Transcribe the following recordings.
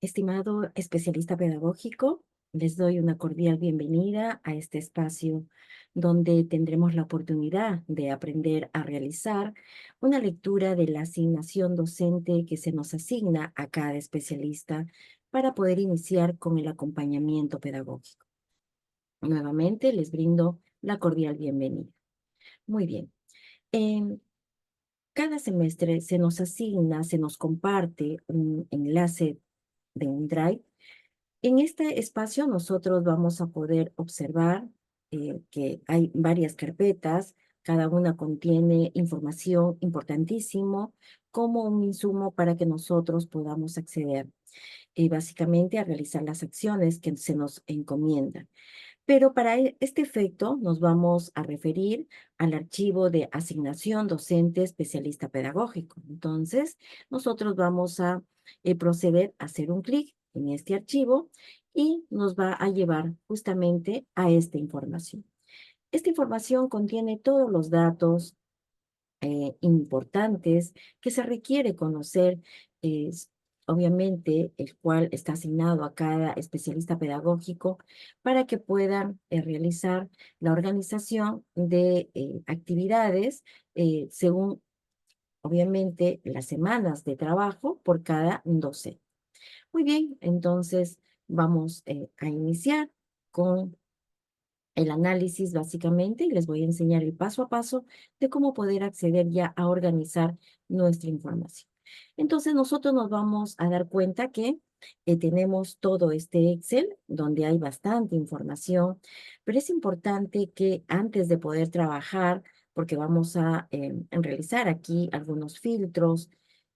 Estimado especialista pedagógico, les doy una cordial bienvenida a este espacio donde tendremos la oportunidad de aprender a realizar una lectura de la asignación docente que se nos asigna a cada especialista para poder iniciar con el acompañamiento pedagógico. Nuevamente les brindo la cordial bienvenida. Muy bien. em, Cada semestre se nos asigna, se nos comparte un enlace de un Drive. En este espacio nosotros vamos a poder observar que hay varias carpetas, cada una contiene información importantísimo como un insumo para que nosotros podamos acceder básicamente a realizar las acciones que se nos encomiendan. Pero para este efecto nos vamos a referir al archivo de asignación docente especialista pedagógico. Entonces, nosotros vamos a proceder a hacer un clic en este archivo y nos va a llevar justamente a esta información. Esta información contiene todos los datos importantes que se requiere conocer, es, obviamente, el cual está asignado a cada especialista pedagógico para que puedan realizar la organización de actividades según, obviamente, las semanas de trabajo por cada docente. Muy bien, entonces vamos a iniciar con el análisis básicamente y les voy a enseñar el paso a paso de cómo poder acceder ya a organizar nuestra información. Entonces nosotros nos vamos a dar cuenta que tenemos todo este Excel donde hay bastante información, pero es importante que antes de poder trabajar, porque vamos a realizar aquí algunos filtros,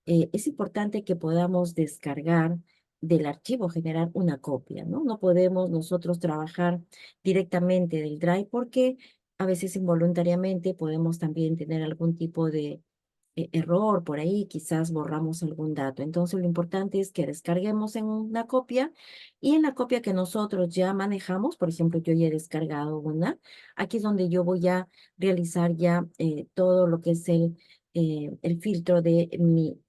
es importante que podamos descargar del archivo, generar una copia, ¿no? No podemos nosotros trabajar directamente del Drive porque a veces involuntariamente podemos también tener algún tipo de error por ahí, quizás borramos algún dato. Entonces lo importante es que descarguemos en una copia y en la copia que nosotros ya manejamos, por ejemplo, yo ya he descargado una, aquí es donde yo voy a realizar ya todo lo que es el filtro de mi,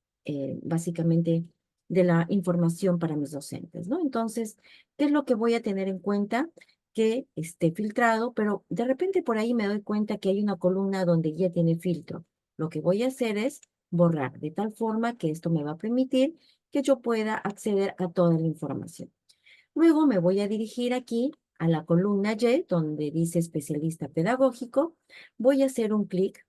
básicamente, de la información para mis docentes, ¿no? Entonces, ¿qué es lo que voy a tener en cuenta? Que esté filtrado, pero de repente por ahí me doy cuenta que hay una columna donde ya tiene filtro. Lo que voy a hacer es borrar, de tal forma que esto me va a permitir que yo pueda acceder a toda la información. Luego me voy a dirigir aquí a la columna Y, donde dice especialista pedagógico. Voy a hacer un clic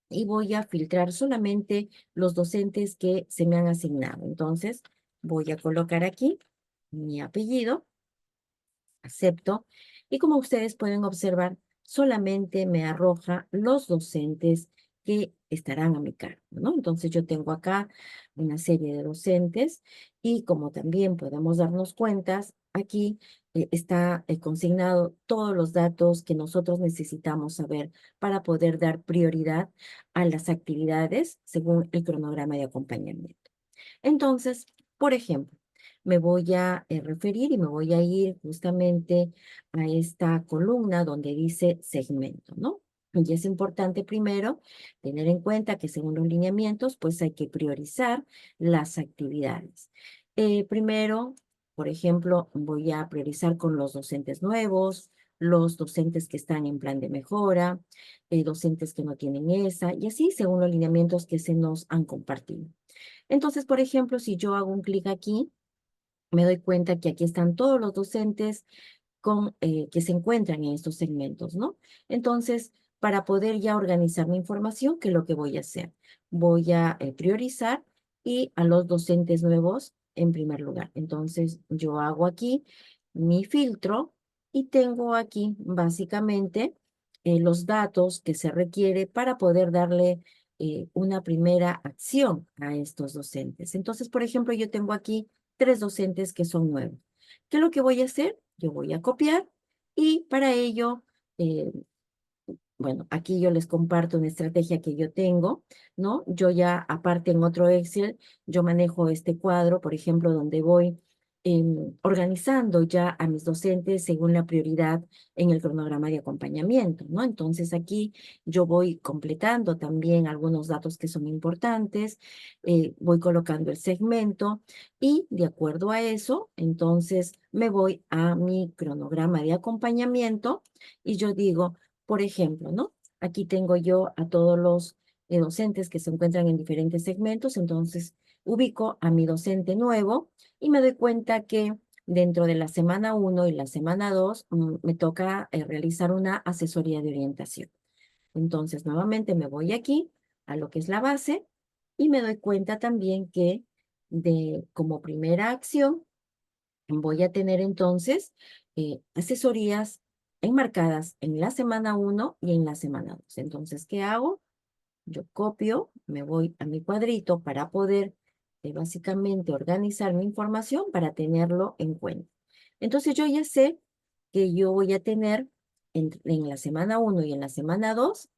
y voy a filtrar solamente los docentes que se me han asignado. Entonces, voy a colocar aquí mi apellido, acepto, y como ustedes pueden observar, solamente me arroja los docentes que estarán a mi cargo, ¿no? Entonces yo tengo acá una serie de docentes y como también podemos darnos cuentas, aquí está consignado todos los datos que nosotros necesitamos saber para poder dar prioridad a las actividades según el cronograma de acompañamiento. Entonces, por ejemplo, me voy a referir y me voy a ir justamente a esta columna donde dice segmento, ¿no? Y es importante primero tener en cuenta que según los lineamientos, pues hay que priorizar las actividades. Primero, por ejemplo, voy a priorizar con los docentes nuevos, los docentes que están en plan de mejora, docentes que no tienen esa, y así según los lineamientos que se nos han compartido. Entonces, por ejemplo, si yo hago un clic aquí, me doy cuenta que aquí están todos los docentes que se encuentran en estos segmentos, ¿no? Entonces, para poder ya organizar mi información, ¿qué es lo que voy a hacer? Voy a priorizar y a los docentes nuevos en primer lugar. Entonces, yo hago aquí mi filtro y tengo aquí básicamente los datos que se requiere para poder darle una primera acción a estos docentes. Entonces, por ejemplo, yo tengo aquí 3 docentes que son nuevos. ¿Qué es lo que voy a hacer? Yo voy a copiar y para ello, eh, bueno, aquí yo les comparto una estrategia que yo tengo, ¿no? Yo ya, aparte en otro Excel, yo manejo este cuadro, por ejemplo, donde voy organizando ya a mis docentes según la prioridad en el cronograma de acompañamiento, ¿no? Entonces aquí yo voy completando también algunos datos que son importantes, voy colocando el segmento y de acuerdo a eso, entonces me voy a mi cronograma de acompañamiento y yo digo, por ejemplo, ¿no? Aquí tengo yo a todos los docentes que se encuentran en diferentes segmentos, entonces ubico a mi docente nuevo y me doy cuenta que dentro de la semana 1 y la semana 2 me toca realizar una asesoría de orientación. Entonces, nuevamente me voy aquí a lo que es la base y me doy cuenta también que como primera acción voy a tener entonces asesorías enmarcadas en la semana 1 y en la semana 2. Entonces, ¿qué hago? Yo copio, me voy a mi cuadrito para poder básicamente organizar mi información para tenerlo en cuenta. Entonces yo ya sé que yo voy a tener en la semana 1 y en la semana 2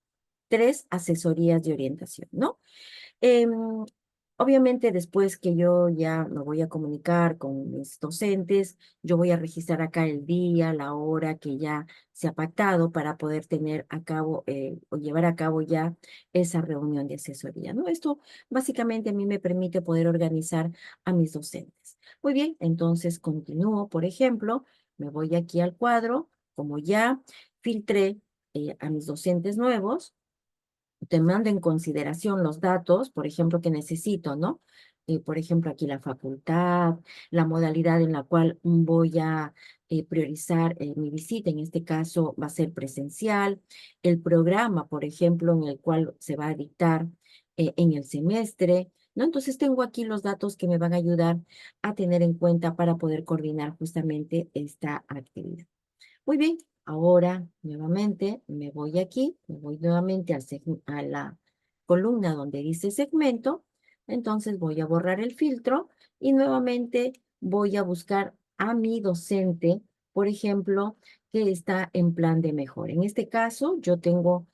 tres asesorías de orientación, ¿no? Em, Obviamente, después que yo ya me voy a comunicar con mis docentes, yo voy a registrar acá el día, la hora que ya se ha pactado para poder tener a cabo o llevar a cabo ya esa reunión de asesoría, ¿no? Esto básicamente a mí me permite poder organizar a mis docentes. Muy bien, entonces continúo, por ejemplo, me voy aquí al cuadro, como ya filtré a mis docentes nuevos, te mando en consideración los datos, por ejemplo, que necesito, ¿no? Por ejemplo, aquí la facultad, la modalidad en la cual voy a priorizar mi visita, en este caso va a ser presencial, el programa, por ejemplo, en el cual se va a dictar en el semestre, ¿no? Entonces tengo aquí los datos que me van a ayudar a tener en cuenta para poder coordinar justamente esta actividad. Muy bien, ahora nuevamente me voy aquí, me voy nuevamente a la columna donde dice segmento, entonces voy a borrar el filtro y nuevamente voy a buscar a mi docente, por ejemplo, que está en plan de mejora. En este caso, yo tengo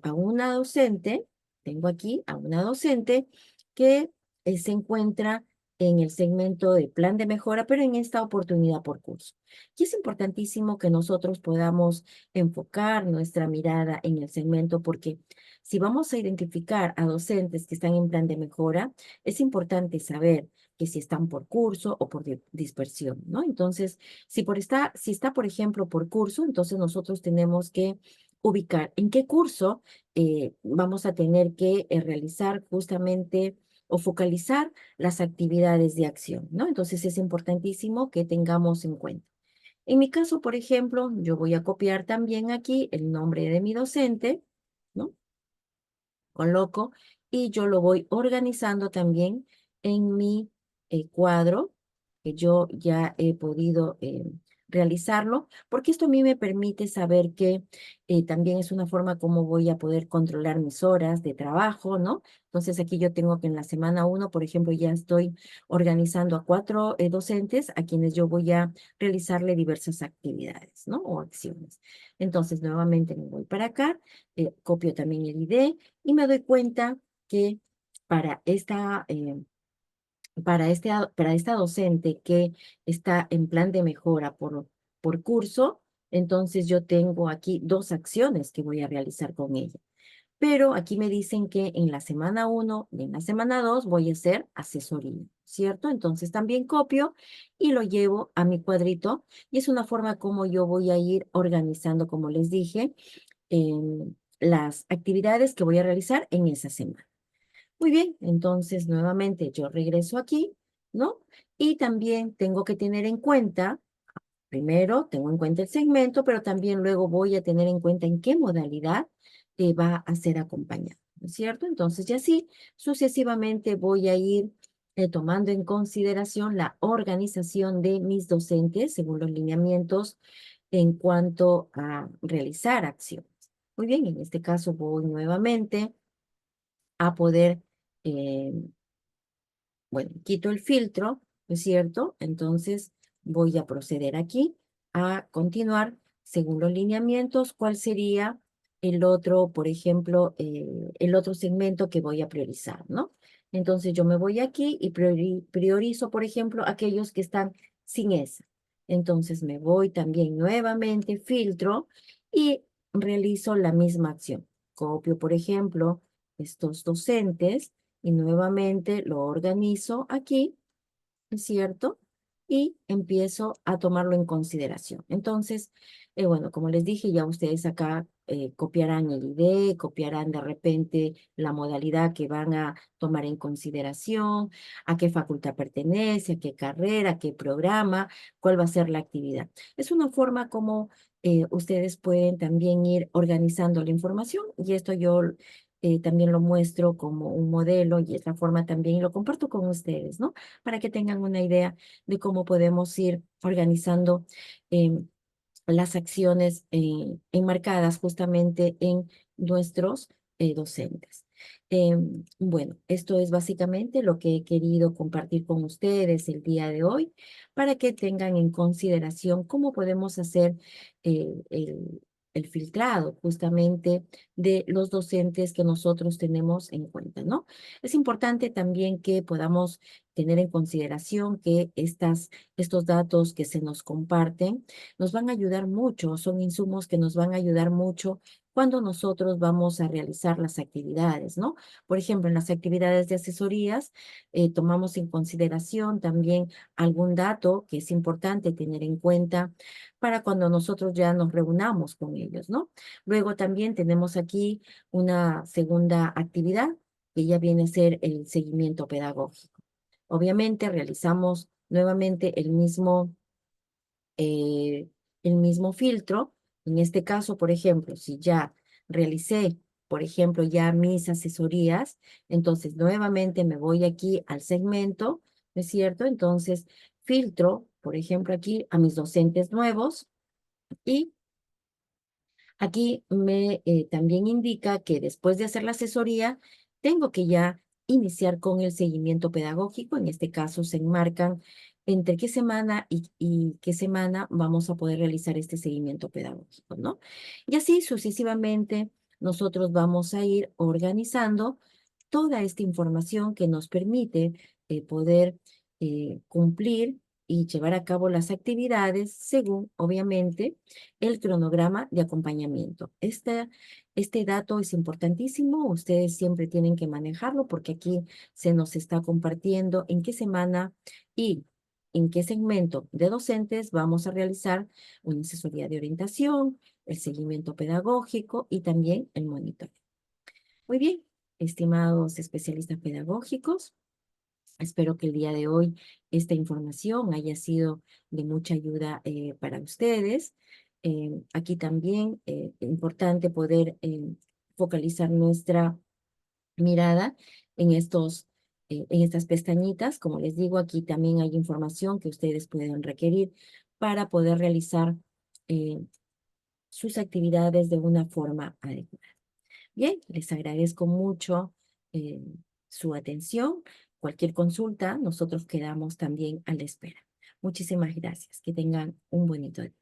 a una docente, tengo aquí a una docente que se encuentra en el segmento de plan de mejora, pero en esta oportunidad por curso. Y es importantísimo que nosotros podamos enfocar nuestra mirada en el segmento porque si vamos a identificar a docentes que están en plan de mejora, es importante saber que si están por curso o por dispersión, ¿no? Entonces, si está, por ejemplo, por curso, entonces nosotros tenemos que ubicar en qué curso vamos a tener que realizar justamente o focalizar las actividades de acción, ¿no? Entonces es importantísimo que tengamos en cuenta. En mi caso, por ejemplo, yo voy a copiar también aquí el nombre de mi docente, ¿no? Coloco y yo lo voy organizando también en mi cuadro, que yo ya he podido realizarlo, porque esto a mí me permite saber que también es una forma como voy a poder controlar mis horas de trabajo, ¿no? Entonces aquí yo tengo que en la semana 1, por ejemplo, ya estoy organizando a 4 docentes a quienes yo voy a realizarle diversas actividades, ¿no? O acciones. Entonces, nuevamente me voy para acá, copio también el ID y me doy cuenta que para para esta docente que está en plan de mejora por curso, entonces yo tengo aquí dos acciones que voy a realizar con ella. Pero aquí me dicen que en la semana 1 y en la semana 2 voy a hacer asesoría, ¿cierto? Entonces también copio y lo llevo a mi cuadrito y es una forma como yo voy a ir organizando, como les dije, las actividades que voy a realizar en esa semana. Muy bien, entonces nuevamente yo regreso aquí, ¿no? Y también tengo que tener en cuenta, primero tengo en cuenta el segmento, pero también luego voy a tener en cuenta en qué modalidad va a ser acompañado, ¿no es cierto? Entonces, y así sucesivamente voy a ir tomando en consideración la organización de mis docentes según los lineamientos en cuanto a realizar acciones. Muy bien, en este caso voy nuevamente a poder, eh, bueno, quito el filtro, ¿no es cierto? Entonces voy a proceder aquí a continuar según los lineamientos, cuál sería el otro, por ejemplo, el otro segmento que voy a priorizar, ¿no? Entonces yo me voy aquí y priorizo, por ejemplo, aquellos que están sin esa. Entonces me voy también nuevamente, filtro y realizo la misma acción. Copio, por ejemplo, estos docentes y nuevamente lo organizo aquí, ¿es cierto? Y empiezo a tomarlo en consideración. Entonces, bueno, como les dije, ya ustedes acá copiarán el ID, copiarán de repente la modalidad que van a tomar en consideración, a qué facultad pertenece, a qué carrera, a qué programa, cuál va a ser la actividad. Es una forma como ustedes pueden también ir organizando la información y esto yo también lo muestro como un modelo y esta forma también lo comparto con ustedes, ¿no? Para que tengan una idea de cómo podemos ir organizando las acciones enmarcadas justamente en nuestros docentes. Bueno, esto es básicamente lo que he querido compartir con ustedes el día de hoy para que tengan en consideración cómo podemos hacer el filtrado justamente de los docentes que nosotros tenemos en cuenta, ¿no? Es importante también que podamos tener en consideración que estos datos que se nos comparten nos van a ayudar mucho, son insumos que nos van a ayudar mucho cuando nosotros vamos a realizar las actividades, ¿no? Por ejemplo, en las actividades de asesorías, tomamos en consideración también algún dato que es importante tener en cuenta para cuando nosotros ya nos reunamos con ellos, ¿no? Luego también tenemos aquí una segunda actividad que ya viene a ser el seguimiento pedagógico. Obviamente realizamos nuevamente eh, el mismo filtro. En este caso, por ejemplo, si ya realicé, por ejemplo, ya mis asesorías, entonces nuevamente me voy aquí al segmento, ¿no es cierto? Entonces filtro, por ejemplo, aquí a mis docentes nuevos y aquí me también indica que después de hacer la asesoría, tengo que ya iniciar con el seguimiento pedagógico. En este caso, se enmarcan entre qué semana y qué semana vamos a poder realizar este seguimiento pedagógico, ¿no? Y así sucesivamente, nosotros vamos a ir organizando toda esta información que nos permite poder cumplir y llevar a cabo las actividades según, obviamente, el cronograma de acompañamiento. Este dato es importantísimo, ustedes siempre tienen que manejarlo porque aquí se nos está compartiendo en qué semana y en qué segmento de docentes vamos a realizar una asesoría de orientación, el seguimiento pedagógico y también el monitoreo. Muy bien, estimados especialistas pedagógicos. Espero que el día de hoy esta información haya sido de mucha ayuda para ustedes. Aquí también es importante poder focalizar nuestra mirada en en estas pestañitas. Como les digo, aquí también hay información que ustedes pueden requerir para poder realizar eh, sus actividades de una forma adecuada. Bien, les agradezco mucho eh, su atención. Cualquier consulta, nosotros quedamos también a la espera. Muchísimas gracias. Que tengan un bonito día.